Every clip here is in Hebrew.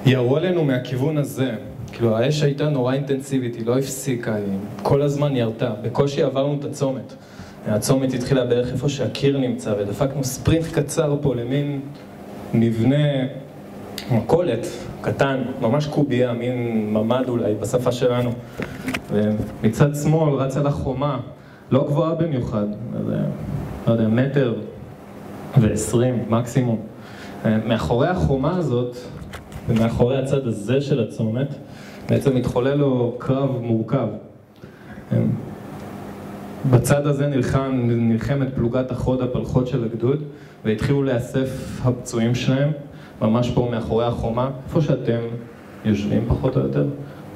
ירו עלינו מהכיוון הזה. כאילו, האש הייתה נורא אינטנסיבית, היא לא הפסיקה, היא כל הזמן ירתה. בקושי עברנו את הצומת. הצומת התחילה בערך איפה שהקיר נמצא, ודפקנו ספרינט קצר פה למין מבנה מקולת קטן, ממש קובייה, מין ממד אולי בשפה שלנו. ומצד שמאל רצה לחומה, לא גבוהה במיוחד, לא יודע, 1.20 מקסימום. מאחורי החומה הזאת, ומאחורי הצד הזה של הצומת, בעצם מתחולל לו קרב מורכב. בצד הזה נלחמת פלוגת החוד הפלחות של הגדוד, והתחילו לאסף הפצועים שלהם, ממש פה מאחורי החומה, איפה שאתם יושבים פחות או יותר,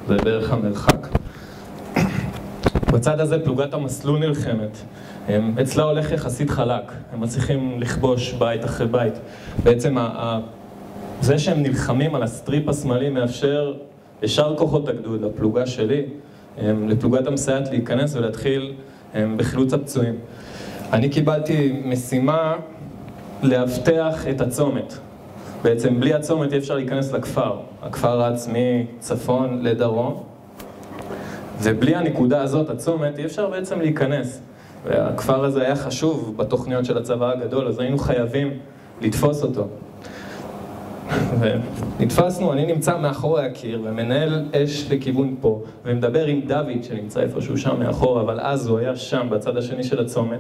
זה בערך המרחק. בצד הזה פלוגת המסלול נלחמת. אצלה הולך יחסית חלק, הם מצליחים לכבוש בית אחרי בית. בעצם זה שהם נלחמים על הסטריפ השמאלי מאפשר ישר כוחות הגדוד, לפלוגה שלי, לפלוגת המסייעת להיכנס ולהתחיל בחילוץ הפצועים. אני קיבלתי משימה לאבטח את הצומת. בעצם בלי הצומת אי אפשר להיכנס לכפר. הכפר רץ מצפון לדרום, ובלי הנקודה הזאת, הצומת, אי אפשר בעצם להיכנס. והכפר הזה היה חשוב בתוכניות של הצבא הגדול, אז היינו חייבים לתפוס אותו. ונתפסנו, אני נמצא מאחורי הקיר ומנהל אש לכיוון פה, ומדבר עם דוד שנמצא איפשהו שם מאחור, אבל אז הוא היה שם בצד השני של הצומת,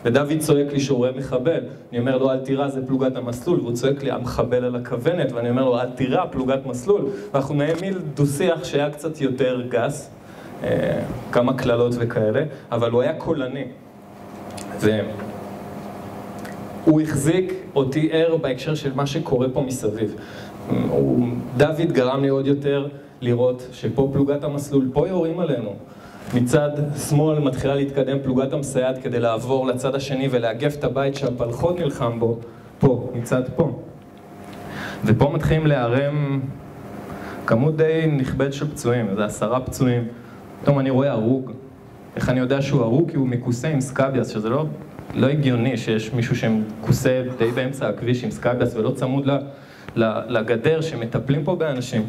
ודוד צועק לי שהוא רואה מחבל. אני אומר לו, אל תירא, זה פלוגת המסלול, והוא צועק לי, המחבל על הכוונת, ואני אומר לו, אל תירא, פלוגת מסלול. ואנחנו נעמיל דו-שיח שהיה קצת יותר גס, כמה כללות וכאלה, אבל הוא היה קולני. הוא החזיק אותי ער בהקשר של מה שקורה פה מסביב. דוד גרם לי עוד יותר לראות שפה פלוגת המסלול, פה יורים עלינו. מצד שמאל מתחילה להתקדם פלוגת המסייעת כדי לעבור לצד השני ולאגף את הבית שהפלחות נלחם בו, פה, מצד פה. ופה מתחילים להיערם כמות די נכבד של פצועים, זה 10 פצועים. פתאום אני רואה הרוג. איך אני יודע שהוא הרוג? כי הוא מכוסה עם סקאביאס, שזה לא הגיוני שיש מישהו שמכוסה די באמצע הכביש עם סקאביאס ולא צמוד לגדר שמטפלים פה באנשים.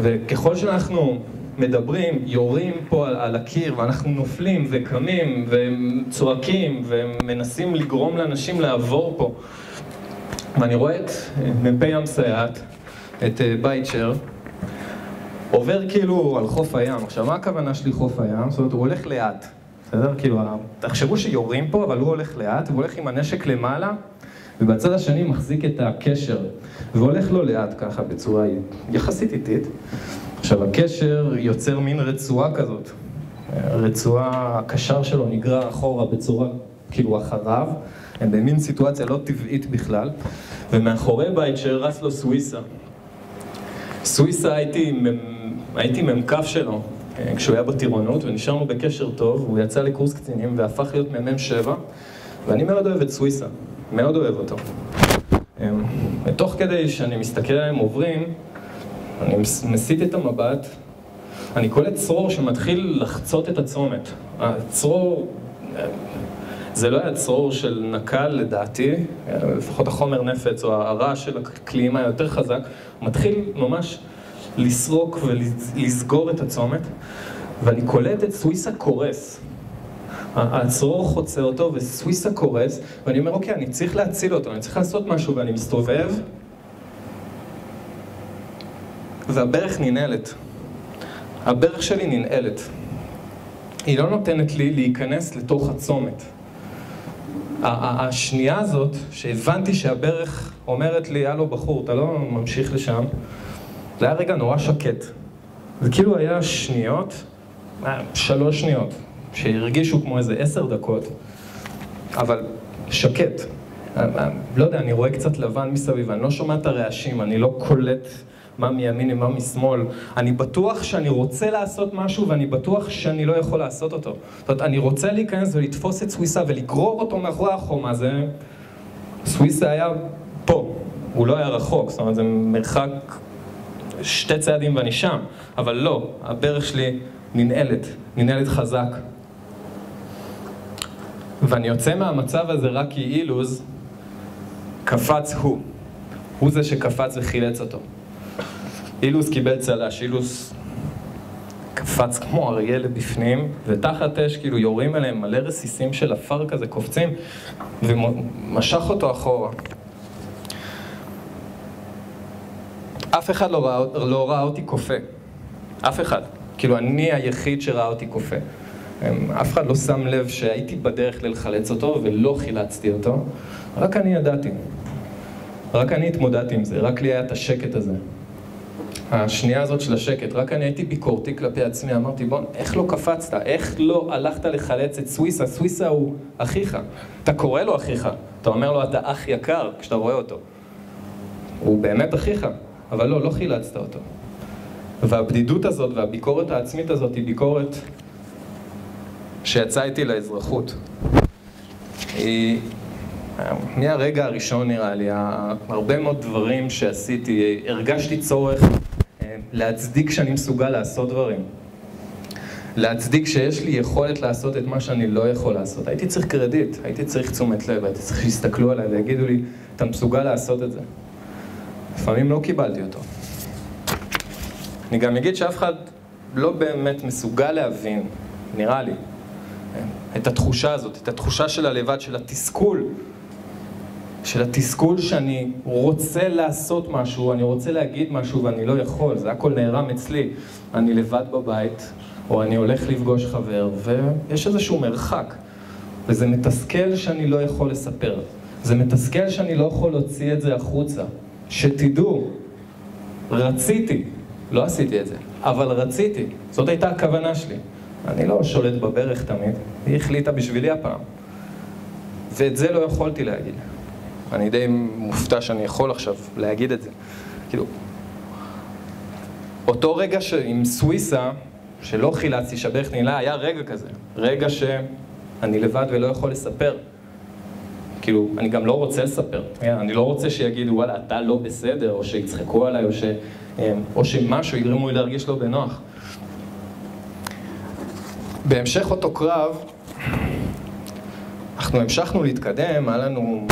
וככל שאנחנו מדברים, יורים פה על הקיר ואנחנו נופלים וקמים וצועקים ומנסים לגרום לאנשים לעבור פה. ואני רואה את מ"פ המסייעת, את בייצ'ר, עובר כאילו על חוף הים. עכשיו, מה הכוונה שלי חוף הים? זאת אומרת, הוא הולך לאט. בסדר? כאילו, תחשבו שיורים פה, אבל הוא הולך לאט, והוא הולך עם הנשק למעלה, ובצד השני מחזיק את הקשר, והולך לו לאט ככה בצורה יחסית איטית. עכשיו, הקשר יוצר מין רצועה כזאת. רצועה, הקשר שלו נגרר אחורה בצורה, כאילו, אחריו. הם במין סיטואציה לא טבעית בכלל. ומאחורי בית שרץ לו סוויסה. סוויסה הייתי ממקף שלו. כשהוא היה בטירונות, ונשארנו בקשר טוב, הוא יצא לקורס קצינים והפך להיות מ"מ 7, ואני מאוד אוהב את סוויסה, מאוד אוהב אותו. ותוך כדי שאני מסתכל עליהם עוברים, אני מסיט את המבט, אני קולט צרור שמתחיל לחצות את הצומת. הצרור, זה לא היה צרור של נקל לדעתי, לפחות החומר נפץ או הרעש של הקליעים היה יותר חזק, הוא מתחיל ממש לסרוק ולסגור את הצומת, ואני קולט את סוויסה קורס. הצרור חוצה אותו וסוויסה קורס, ואני אומר, אוקיי, אני צריך להציל אותו, אני צריך לעשות משהו, ואני מסתובב, והברך ננעלת. הברך שלי ננעלת. היא לא נותנת לי להיכנס לתוך הצומת. השנייה הזאת, שהבנתי שהברך אומרת לי, הלו בחור, אתה לא ממשיך לשם, זה היה רגע נורא שקט. זה כאילו היה שניות, 3 שניות, שהרגישו כמו איזה 10 דקות, אבל שקט. לא יודע, אני רואה קצת לבן מסביב, אני לא שומע את הרעשים, אני לא קולט מה מימין ומה משמאל. אני בטוח שאני רוצה לעשות משהו, ואני בטוח שאני לא יכול לעשות אותו. זאת אומרת, אני רוצה להיכנס ולתפוס את סוויסה ולגרור אותו מאחורי החומה. סוויסה היה פה, הוא לא היה רחוק, זאת אומרת, זה מרחק 2 צעדים ואני שם, אבל לא, הברך שלי ננעלת חזק. ואני יוצא מהמצב הזה רק כי אילוז קפץ הוא. הוא זה שקפץ וחילץ אותו. אילוס קיבל צל"ש, אילוס קפץ כמו אריה לבפנים, ותחת אש כאילו יורים עליהם מלא רסיסים של אפר כזה קופצים, ומשך אותו אחורה. אף אחד לא ראה אותי קופא. אף אחד. כאילו אני היחיד שראה אותי קופא. אף אחד לא שם לב שהייתי בדרך ללחלץ אותו ולא חילצתי אותו. רק אני ידעתי. רק אני התמודדתי עם זה. רק לי היה את השקט הזה. השנייה הזאת של השקט. רק אני הייתי ביקורתי כלפי עצמי. אמרתי, בוא, איך לא קפצת? איך לא הלכת לחלץ את סוויסה? סוויסה הוא אחיך. אתה קורא לו אחיך. אתה אומר לו, אתה אח יקר כשאתה רואה אותו. הוא באמת אחיך. אבל לא חילצת אותו. והבדידות הזאת והביקורת העצמית הזאת היא ביקורת שיצאה איתי לאזרחות. מהרגע הראשון נראה לי, הרבה מאוד דברים שעשיתי, הרגשתי צורך להצדיק שאני מסוגל לעשות דברים. להצדיק שיש לי יכולת לעשות את מה שאני לא יכול לעשות. הייתי צריך קרדיט, הייתי צריך תשומת לב, הייתי צריך שיסתכלו עליי ויגידו לי, אתה מסוגל לעשות את זה. לפעמים לא קיבלתי אותו. אני גם אגיד שאף אחד לא באמת מסוגל להבין, נראה לי, את התחושה הזאת, את התחושה של הלבד, של התסכול שאני רוצה לעשות משהו, אני רוצה להגיד משהו ואני לא יכול, זה הכל נערם אצלי. אני לבד בבית, או אני הולך לפגוש חבר, ויש איזשהו מרחק. וזה מתסכל שאני לא יכול לספר. זה מתסכל שאני לא יכול להוציא את זה החוצה. שתדעו, רציתי, לא עשיתי את זה, אבל רציתי. זאת הייתה הכוונה שלי. אני לא שולט בברך תמיד, היא החליטה בשבילי הפעם. ואת זה לא יכולתי להגיד. אני די מופתע שאני יכול עכשיו להגיד את זה. כאילו, אותו רגע עם סוויסה, שלא חילצתי, שברך נעילה, היה רגע כזה. רגע שאני לבד ולא יכול לספר. כאילו, אני גם לא רוצה לספר. אני לא רוצה שיגידו, וואלה, אתה לא בסדר, או שיצחקו עליי, או שמשהו יגרמו לי להרגיש לא בנוח. בהמשך אותו קרב, אנחנו המשכנו להתקדם, היה לנו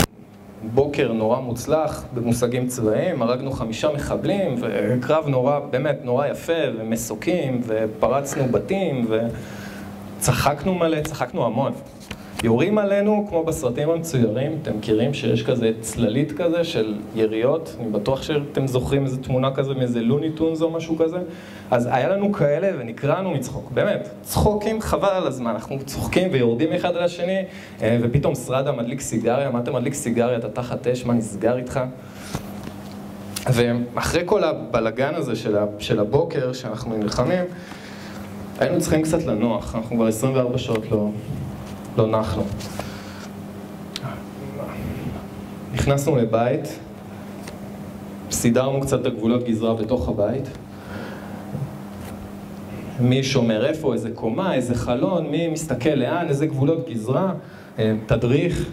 בוקר נורא מוצלח במושגים צבאיים, הרגנו 5 מחבלים, וקרב נורא, באמת נורא יפה, ומסוקים, ופרצנו בתים, וצחקנו מלא, צחקנו המון. יורים עלינו כמו בסרטים המצוירים, אתם מכירים שיש כזה צללית כזה של יריות, אני בטוח שאתם זוכרים איזו תמונה כזה מאיזה לוני טונס או משהו כזה, אז היה לנו כאלה ונקרענו מצחוק, באמת, צחוקים חבל על הזמן, אנחנו צוחקים ויורדים אחד על השני, ופתאום שרדה מדליק סיגריה, מה אתה מדליק סיגריה, אתה תחת אש, מה נסגר איתך? ואחרי כל הבלגן הזה של הבוקר שאנחנו נלחמים, היינו צריכים קצת לנוח, אנחנו כבר 24 שעות לא נחנו. נכנסנו לבית, סידרנו קצת את הגבולות גזרה בתוך הבית. מי שומר איפה, איזה קומה, איזה חלון, מי מסתכל לאן, איזה גבולות גזרה, תדריך,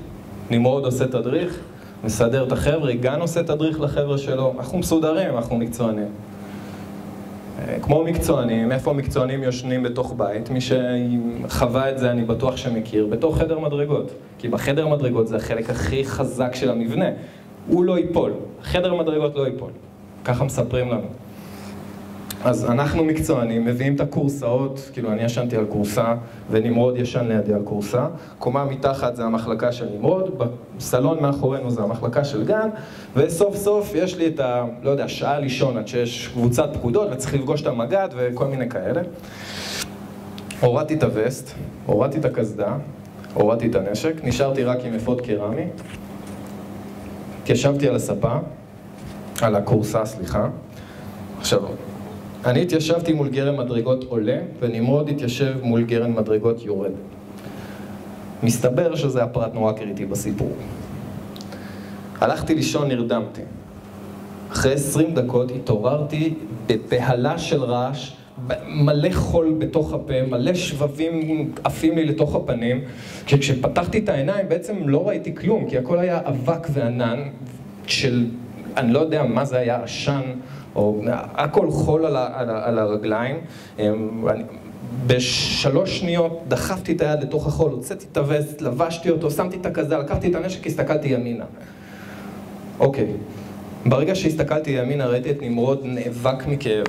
נמרוד עושה תדריך, מסדר את החבר'ה, גן עושה תדריך לחבר'ה שלו, אנחנו מסודרים, אנחנו מקצוענים. כמו מקצוענים, איפה מקצוענים יושנים בתוך בית, מי שחווה את זה אני בטוח שמכיר, בתוך חדר מדרגות. כי בחדר מדרגות זה החלק הכי חזק של המבנה. הוא לא ייפול, חדר מדרגות לא ייפול. ככה מספרים לנו. אז אנחנו מקצוענים, מביאים את הקורסאות, כאילו אני ישנתי על קורסה, ונמרוד ישן לידי על קורסה. קומה מתחת זה המחלקה של נמרוד, בסלון מאחורינו זה המחלקה של גן, וסוף סוף יש לי את לא יודע, שעה לישון עד שיש קבוצת פקודות, וצריך לפגוש את המגד וכל מיני כאלה. הורדתי את הווסט, הורדתי את הקסדה, הורדתי את הנשק, נשארתי רק עם אפוד קרמי, התיישבתי על הספה, על הקורסה, סליחה. עכשיו, אני התיישבתי מול גרם מדרגות עולה, ונמרוד התיישב מול גרם מדרגות יורד. מסתבר שזה הפרט נורא קריטי בסיפור. הלכתי לישון, נרדמתי. אחרי 20 דקות התעוררתי בבהלה של רעש, מלא חול בתוך הפה, מלא שבבים עפים לי לתוך הפנים. כשפתחתי את העיניים בעצם לא ראיתי כלום, כי הכל היה אבק וענן של, אני לא יודע מה זה היה, עשן, או הכל חול על הרגליים. ב3 שניות דחפתי את היד לתוך החול, הוצאתי את הווסט, לבשתי אותו, שמתי את הקסדה, לקחתי את הנשק, הסתכלתי ימינה. אוקיי, ברגע שהסתכלתי ימינה ראיתי את נמרוד נאבק מכאב.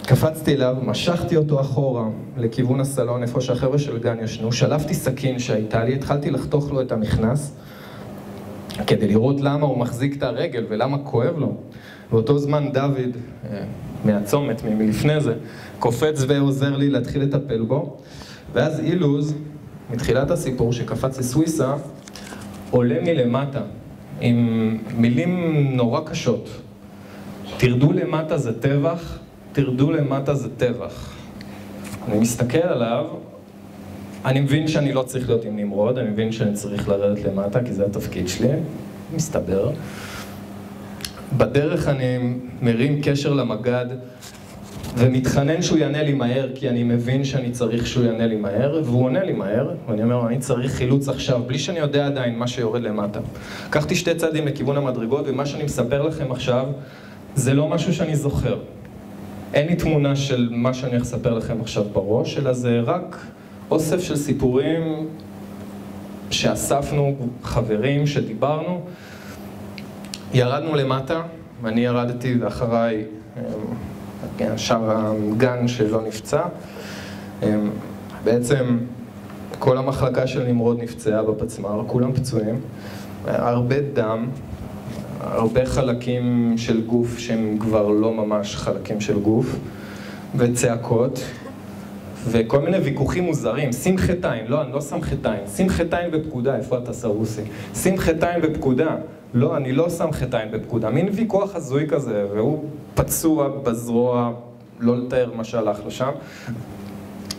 קפצתי אליו, משכתי אותו אחורה לכיוון הסלון, איפה שהחבר'ה של גן ישנו, שלפתי סכין שהייתה לי, התחלתי לחתוך לו את המכנס, כדי לראות למה הוא מחזיק את הרגל ולמה כואב לו. באותו זמן דוד, מהצומת, מלפני זה, קופץ ועוזר לי להתחיל לטפל בו, ואז אילוז, מתחילת הסיפור שקפץ לסוויסה, עולה מלמטה, עם מילים נורא קשות. תרדו למטה זה טבח, תרדו למטה זה טבח. אני מסתכל עליו, אני מבין שאני לא צריך להיות עם נמרוד, אני מבין שאני צריך לרדת למטה, כי זה התפקיד שלי, מסתבר. בדרך אני מרים קשר למגד, ומתחנן שהוא יענה לי מהר, כי אני מבין שאני צריך שהוא יענה לי מהר, והוא עונה לי מהר, ואני אומר, אני צריך חילוץ עכשיו, בלי שאני יודע עדיין מה שיורד למטה. לקחתי 2 צעדים לכיוון המדרגות, ומה שאני מספר לכם עכשיו, זה לא משהו שאני זוכר. אין לי תמונה של מה שאני אספר לכם עכשיו בראש, אלא זה רק אוסף של סיפורים שאספנו, חברים, שדיברנו. ירדנו למטה, אני ירדתי ואחריי שאר הגן שלא נפצע. בעצם כל המחלקה של נמרוד נפצעה בפצמ"ר, כולם פצועים. הרבה דם, הרבה חלקים של גוף שהם כבר לא ממש חלקים של גוף, וצעקות, וכל מיני ויכוחים מוזרים. שים חטיים, לא, אני לא שם חטיים. שים חטיים בפקודה, איפה אתה סרוסי? שים חטיים בפקודה. לא, אני לא שם חטיים בפקודה. מין ויכוח הזוי כזה, והוא פצוע בזרוע, לא לתאר מה שהלך לשם.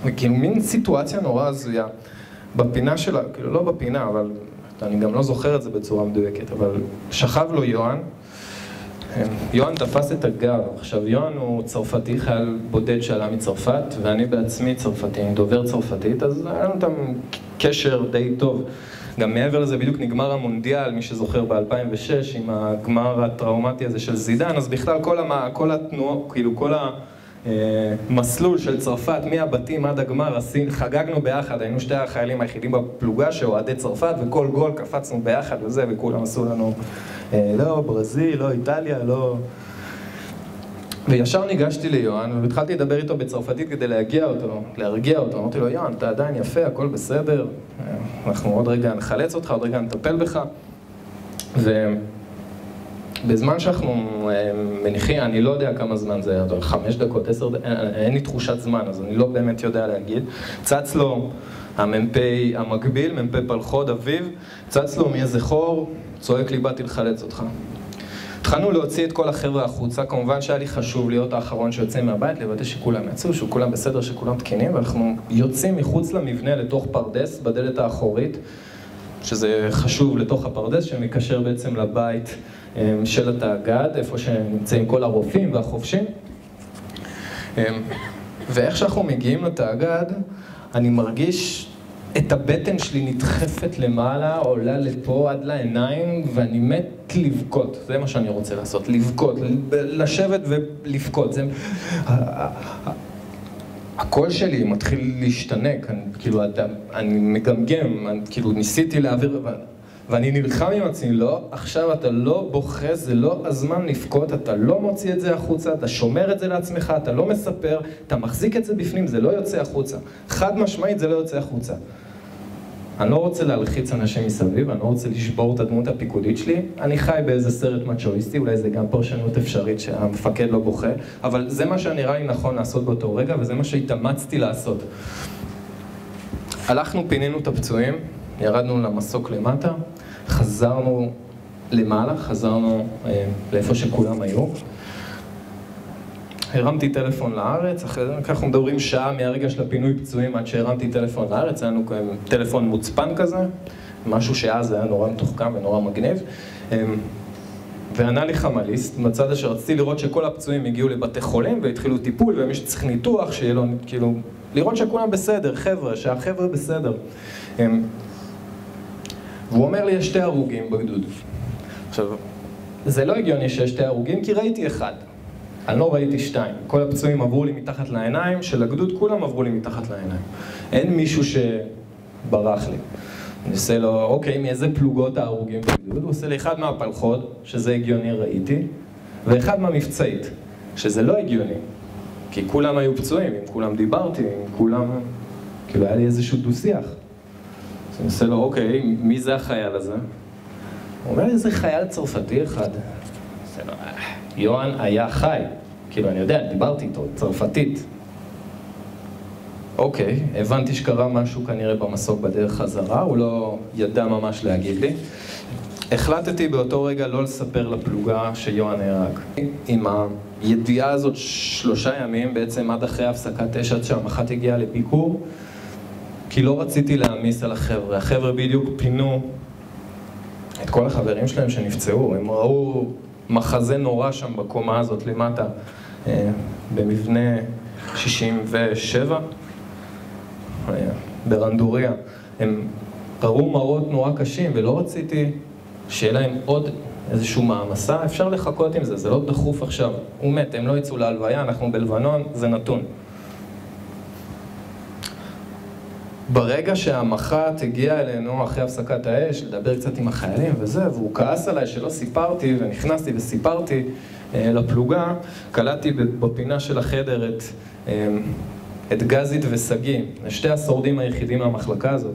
וכאילו מין סיטואציה נורא הזויה. בפינה שלה, כאילו לא בפינה, אבל אני גם לא זוכר את זה בצורה מדויקת, אבל שכב לו יוהן. יוהן תפס את הגב. עכשיו, יוהן הוא צרפתי, חייל בודד שעלה מצרפת, ואני בעצמי צרפתי, דובר צרפתית, אז היה לנו איתם קשר די טוב. גם מעבר לזה בדיוק נגמר המונדיאל, מי שזוכר ב-2006, עם הגמר הטראומטי הזה של זידן, אז בכלל כל התנועה, כאילו כל המסלול של צרפת, מהבתים עד הגמר, חגגנו ביחד, היינו 2 החיילים היחידים בפלוגה שאוהדי צרפת, וכל גול קפצנו ביחד וזה, וכולם עשו לנו, לא, ברזיל, לא, איטליה, לא... וישר ניגשתי ליוהן, והתחלתי לדבר איתו בצרפתית כדי להרגיע אותו. אמרתי לו, יוהן, אתה עדיין יפה, הכל בסדר, אנחנו עוד רגע נחלץ אותך, עוד רגע נטפל בך. ובזמן שאנחנו מניחים, אני לא יודע כמה זמן זה היה, 5 דקות, 10 דקות, אין לי תחושת זמן, אז אני לא באמת יודע להגיד. צץ לו המ"פ המקביל, מ"פ פלחוד, אביב, צץ לו מאיזה חור, צועק לי, באתי לחלץ אותך. התחלנו להוציא את כל החבר'ה החוצה, כמובן שהיה לי חשוב להיות האחרון שיוצא מהבית, לוודא שכולם יצאו, שכולם בסדר, שכולם תקינים, ואנחנו יוצאים מחוץ למבנה לתוך פרדס, בדלת האחורית, שזה חשוב לתוך הפרדס, שמקשר בעצם לבית של התאגד, איפה שנמצאים כל הרופאים והחובשים. ואיך שאנחנו מגיעים לתאגד, אני מרגיש את הבטן שלי נדחפת למעלה, עולה לפה עד לעיניים, ואני מת לבכות. זה מה שאני רוצה לעשות, לבכות, לשבת ולבכות. הקול שלי מתחיל להשתנק, אני מגמגם, כאילו ניסיתי להעביר, ואני נלחם עם עצמי, לא, עכשיו אתה לא בוכה, זה לא הזמן לבכות, אתה לא מוציא את זה החוצה, אתה שומר את זה לעצמך, אתה לא מספר, אתה מחזיק את זה בפנים, זה לא יוצא החוצה. חד משמעית זה לא יוצא החוצה. אני לא רוצה להלחיץ אנשים מסביב, אני לא רוצה לשבור את הדמות הפיקודית שלי, אני חי באיזה סרט מצ'ואיסטי, אולי זה גם פרשנות אפשרית שהמפקד לא בוכה, אבל זה מה שנראה לי נכון לעשות באותו רגע, וזה מה שהתאמצתי לעשות. הלכנו, פינינו את הפצועים, ירדנו למסוק למטה, חזרנו למעלה, חזרנו לאיפה שכולם היו. הרמתי טלפון לארץ, אחרי זה אנחנו מדברים שעה מהרגע של הפינוי פצועים עד שהרמתי טלפון לארץ, היה לנו טלפון מוצפן כזה, משהו שאז היה נורא מתוחכם ונורא מגניב. וענה לי חמליסט, בצד אשר רציתי לראות שכל הפצועים הגיעו לבתי חולים והתחילו טיפול, ומי שצריך ניתוח, שיהיה לו, כאילו, לראות שכולם בסדר, חבר'ה, שהחבר'ה בסדר. והוא אומר לי, יש 2 הרוגים בגדוד. עכשיו, זה לא הגיוני שיש 2 הרוגים, כי ראיתי 1. אני לא ראיתי 2. כל הפצועים עברו לי מתחת לעיניים, של הגדוד כולם עברו לי מתחת לעיניים. אין מישהו שברח לי. אני עושה לו, אוקיי, מאיזה פלוגות ההרוגים בגדוד? הוא עושה לי אחד מהפלחות, שזה הגיוני ראיתי, ואחד מהמבצעית, שזה לא הגיוני. כי כולם היו פצועים, עם כולם דיברתי, עם כולם... כאילו היה לי איזשהו דו-שיח. אז אני עושה לו, אוקיי, מי זה החייל הזה? הוא אומר לי, איזה חייל צרפתי אחד. עושה לו, יוהאן היה חי. כאילו, אני יודע, דיברתי איתו, צרפתית. אוקיי, הבנתי שקרה משהו כנראה במסוק בדרך חזרה, הוא לא ידע ממש להגיד לי. החלטתי באותו רגע לא לספר לפלוגה שיוהאן נהרג. עם הידיעה הזאת 3 ימים, בעצם עד אחרי הפסקת אש, עד שהמח"ט הגיע לביקור, כי לא רציתי להעמיס על החבר'ה. החבר'ה בדיוק פינו את כל החברים שלהם שנפצעו. הם ראו מחזה נורא שם בקומה הזאת למטה, במבנה 67, ברנדוריה. הם ראו מראות נורא קשים, ולא רציתי שיהיה להם עוד איזשהו מעמסה. אפשר לחכות עם זה, זה לא דחוף עכשיו. הוא מת, הם לא יצאו להלוויה, אנחנו בלבנון, זה נתון. ברגע שהמח"ט הגיע אלינו אחרי הפסקת האש, לדבר קצת עם החיילים וזה, והוא כעס עליי שלא סיפרתי, ונכנסתי וסיפרתי לפלוגה, קלטתי בפינה של החדר את גזית וסגי, שתי השורדים היחידים למחלקה הזאת.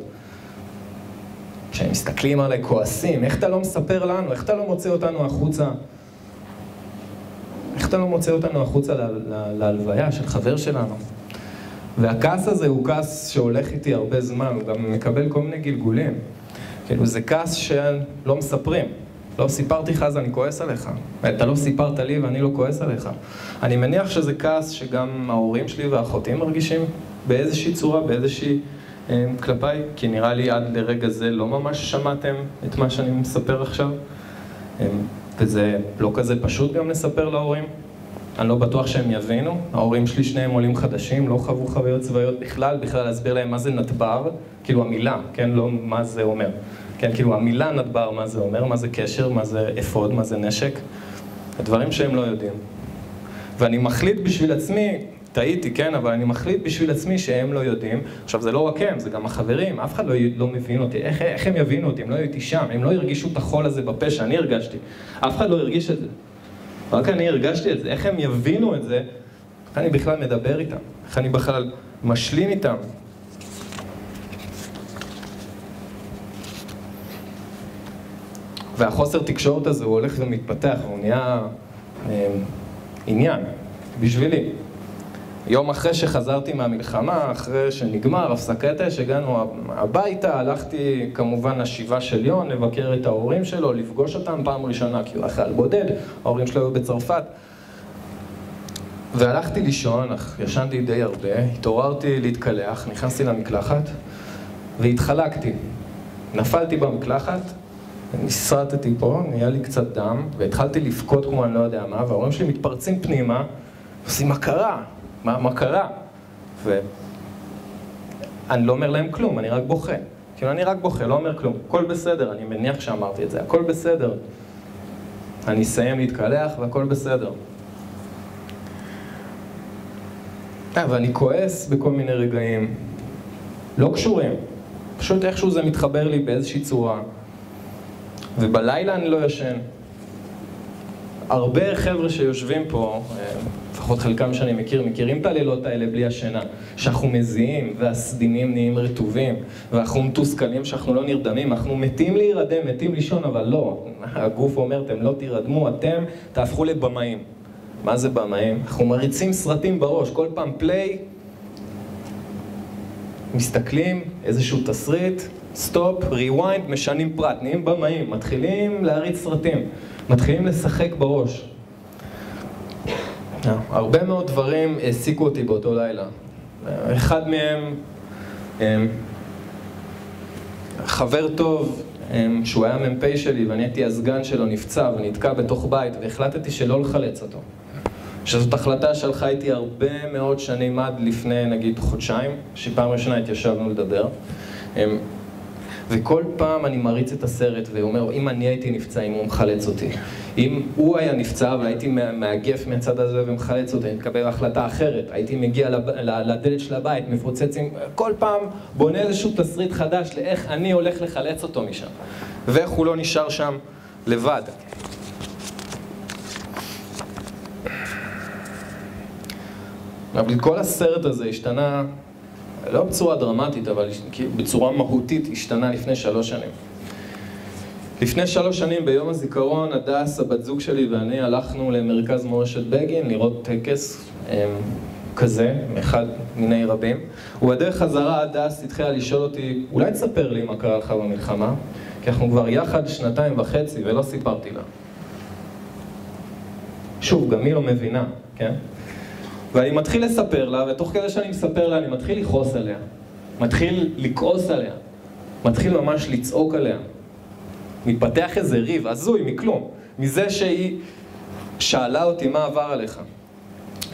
כשהם מסתכלים עליי כועסים, איך אתה לא מספר לנו? איך אתה לא מוצא אותנו החוצה? איך אתה לא מוצא אותנו החוצה להלוויה של חבר שלנו? והכעס הזה הוא כעס שהולך איתי הרבה זמן, הוא גם מקבל כל מיני גלגולים. כאילו זה כעס שלא מספרים. לא סיפרתי לך אז אני כועס עליך. אתה לא סיפרת לי ואני לא כועס עליך. אני מניח שזה כעס שגם ההורים שלי והאחותי מרגישים באיזושהי צורה, באיזושהי כלפיי, כי נראה לי עד לרגע זה לא ממש שמעתם את מה שאני מספר עכשיו. וזה לא כזה פשוט גם לספר להורים. אני לא בטוח שהם יבינו. ההורים שלי שניהם עולים חדשים, לא חוו חוויות צבאיות בכלל להסביר להם מה זה נדבר, כאילו המילה, כן, לא מה זה אומר. כן, כאילו המילה נדבר, מה זה אומר, מה זה קשר, מה זה אפוד, מה זה נשק. הדברים שהם לא יודעים. ואני מחליט בשביל עצמי, טעיתי, כן, אבל אני מחליט בשביל עצמי שהם לא יודעים. עכשיו, זה לא רק הם, זה גם החברים, אף אחד לא מבין אותי. איך הם יבינו אותי? הם לא הייתי שם, הם לא הרגישו את החול הזה בפה שאני הרגשתי. אף אחד לא הרגיש את זה. רק אני הרגשתי את זה. איך הם יבינו את זה? איך אני בכלל מדבר איתם? איך אני בכלל משלים איתם? והחוסר תקשורת הזה הוא הולך ומתפתח, והוא נהיה עניין בשבילי. יום אחרי שחזרתי מהמלחמה, אחרי שנגמר הפסקת אש, הגענו הביתה, הלכתי כמובן לשבעה של יון, לבקר את ההורים שלו, לפגוש אותם פעם ראשונה, כי הוא היה חייל בודד, ההורים שלו היו בצרפת. והלכתי לישון, ישנתי די הרבה, התעוררתי להתקלח, נכנסתי למקלחת, והתחלקתי. נפלתי במקלחת, נסרטתי פה, נהיה לי קצת דם, והתחלתי לבכות כמו אני לא יודע מה, וההורים שלי מתפרצים פנימה, עושים מה קרה? מה קרה? ואני לא אומר להם כלום, אני רק בוכה. כאילו אני רק בוכה, לא אומר כלום. הכל בסדר, אני מניח שאמרתי את זה, הכל בסדר. אני אסיים להתקלח והכל בסדר. ואני כועס בכל מיני רגעים. לא קשורים. פשוט איכשהו זה מתחבר לי באיזושהי צורה. ובלילה אני לא ישן. הרבה חבר'ה שיושבים פה, לפחות חלקם שאני מכירים את הלילות האלה בלי השינה, שאנחנו מזיעים והסדינים נהיים רטובים, ואנחנו מתוסכלים שאנחנו לא נרדמים, אנחנו מתים להירדם, מתים לישון, אבל לא. הגוף אומר, אתם לא תירדמו, אתם תהפכו לבמאים. מה זה במאים? אנחנו מריצים סרטים בראש, כל פעם פליי, מסתכלים, איזשהו תסריט, סטופ, ריוויינד, משנים פרט, נהיים במאים, מתחילים להריץ סרטים, מתחילים לשחק בראש. הרבה מאוד דברים העסיקו אותי באותו לילה. אחד מהם, חבר טוב, שהוא היה מ"פ שלי ואני הייתי הסגן שלו, נפצע ונתקע בתוך בית, והחלטתי שלא לחלץ אותו. שזאת החלטה שהלכה איתי הרבה מאוד שנים עד לפני נגיד חודשיים, שפעם ראשונה התיישבנו לדבר. וכל פעם אני מריץ את הסרט ואומר, אם אני הייתי נפצע, אם הוא מחלץ אותי. אם הוא היה נפצע והייתי מאגף מהצד הזה ומחלץ אותי, אני אקבל החלטה אחרת. הייתי מגיע לדלת של הבית, מפוצץ עם... כל פעם בונה איזשהו תסריט חדש לאיך אני הולך לחלץ אותו משם. ואיך הוא לא נשאר שם לבד. אבל כל הסרט הזה השתנה, לא בצורה דרמטית, אבל בצורה מהותית השתנה לפני 3 שנים. לפני 3 שנים ביום הזיכרון, הדס, הבת זוג שלי ואני הלכנו למרכז מורשת בגין לראות טקס כזה, אחד מיני רבים. ובדרך חזרה הדס התחילה לשאול אותי, אולי תספר לי מה קרה לך במלחמה? כי אנחנו כבר יחד 2.5 ולא סיפרתי לה. שוב, גם היא לא מבינה, כן? ואני מתחיל לספר לה, ותוך כדי שאני מספר לה, אני מתחיל לכעוס עליה. מתחיל לכעוס עליה. מתחיל ממש לצעוק עליה. מתפתח איזה ריב, הזוי, מכלום. מזה שהיא שאלה אותי מה עבר עליך.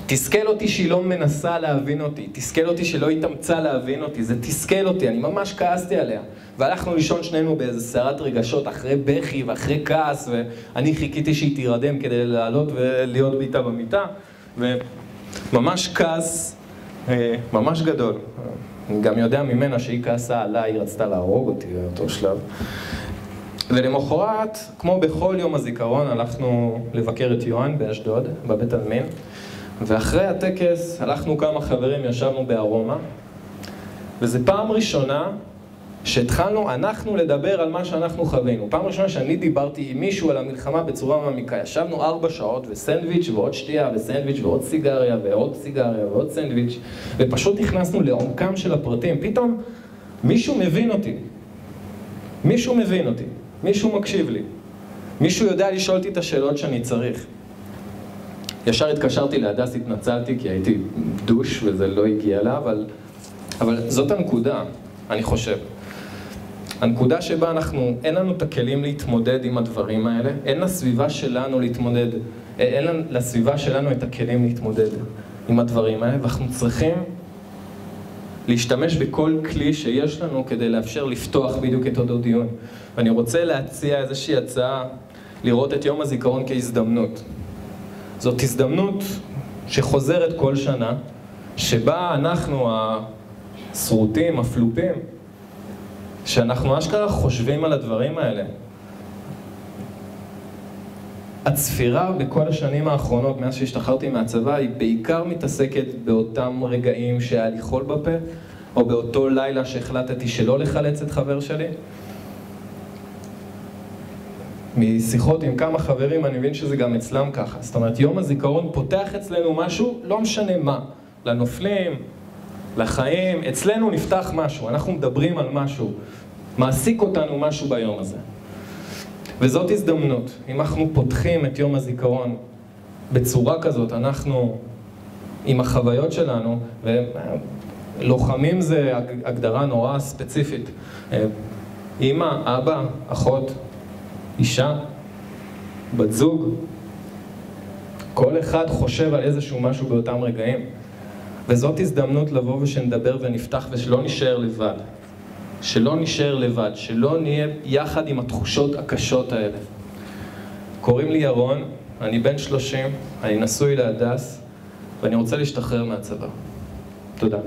תסכל אותי שהיא לא מנסה להבין אותי. תסכל אותי שלא התאמצה להבין אותי. זה תסכל אותי, אני ממש כעסתי עליה. והלכנו לישון שנינו באיזה סערת רגשות אחרי בכי ואחרי כעס, ואני חיכיתי שהיא תירדם כדי לעלות ולהיות ביתה במיטה. וממש כעס, ממש גדול. אני גם יודע ממנה שהיא כעסה עליי, היא רצתה להרוג אותי באותו שלב. ולמחרת, כמו בכל יום הזיכרון, הלכנו לבקר את יואן באשדוד, בבית עלמין. ואחרי הטקס הלכנו כמה חברים, ישבנו בארומה. וזו פעם ראשונה שהתחלנו אנחנו לדבר על מה שאנחנו חווינו. פעם ראשונה שאני דיברתי עם מישהו על המלחמה בצורה מעמיקה. ישבנו 4 שעות וסנדוויץ' ועוד שתייה וסנדוויץ' ועוד סיגריה ועוד סיגריה ועוד סנדוויץ', ופשוט נכנסנו לעומקם של הפרטים. פתאום מישהו מבין אותי. מישהו מבין אותי. מישהו מקשיב לי. מישהו יודע לשאול אותי את השאלות שאני צריך. ישר התקשרתי להדס, התנצלתי כי הייתי דוש וזה לא הגיע לה, אבל זאת הנקודה, אני חושב. הנקודה שבה אין לנו את הכלים להתמודד עם הדברים האלה, אין לסביבה שלנו להתמודד, אין לסביבה שלנו את הכלים להתמודד עם הדברים האלה, ואנחנו צריכים להשתמש בכל כלי שיש לנו כדי לאפשר לפתוח בדיוק את אותו דיון. ואני רוצה להציע איזושהי הצעה לראות את יום הזיכרון כהזדמנות. זאת הזדמנות שחוזרת כל שנה, שבה אנחנו הסרוטים, הפלופים, שאנחנו אשכרה חושבים על הדברים האלה. הצפירה בכל השנים האחרונות, מאז שהשתחררתי מהצבא, היא בעיקר מתעסקת באותם רגעים שהיה לי חול בפה, או באותו לילה שהחלטתי שלא לחלץ את חבר שלי. משיחות עם כמה חברים אני מבין שזה גם אצלם ככה. זאת אומרת, יום הזיכרון פותח אצלנו משהו, לא משנה מה. לנופלים, לחיים, אצלנו נפתח משהו, אנחנו מדברים על משהו. מעסיק אותנו משהו ביום הזה. וזאת הזדמנות. אם אנחנו פותחים את יום הזיכרון בצורה כזאת, אנחנו עם החוויות שלנו, ולוחמים זה הגדרה נורא ספציפית. אמא, אבא, אחות, אישה, בת זוג, כל אחד חושב על איזשהו משהו באותם רגעים. וזאת הזדמנות לבוא ושנדבר ונפתח ושלא נשאר לבד. שלא נשאר לבד, שלא נהיה יחד עם התחושות הקשות האלה. קוראים לי ירון, אני בן 30, אני נשוי להדס, ואני רוצה להשתחרר מהצבא. תודה.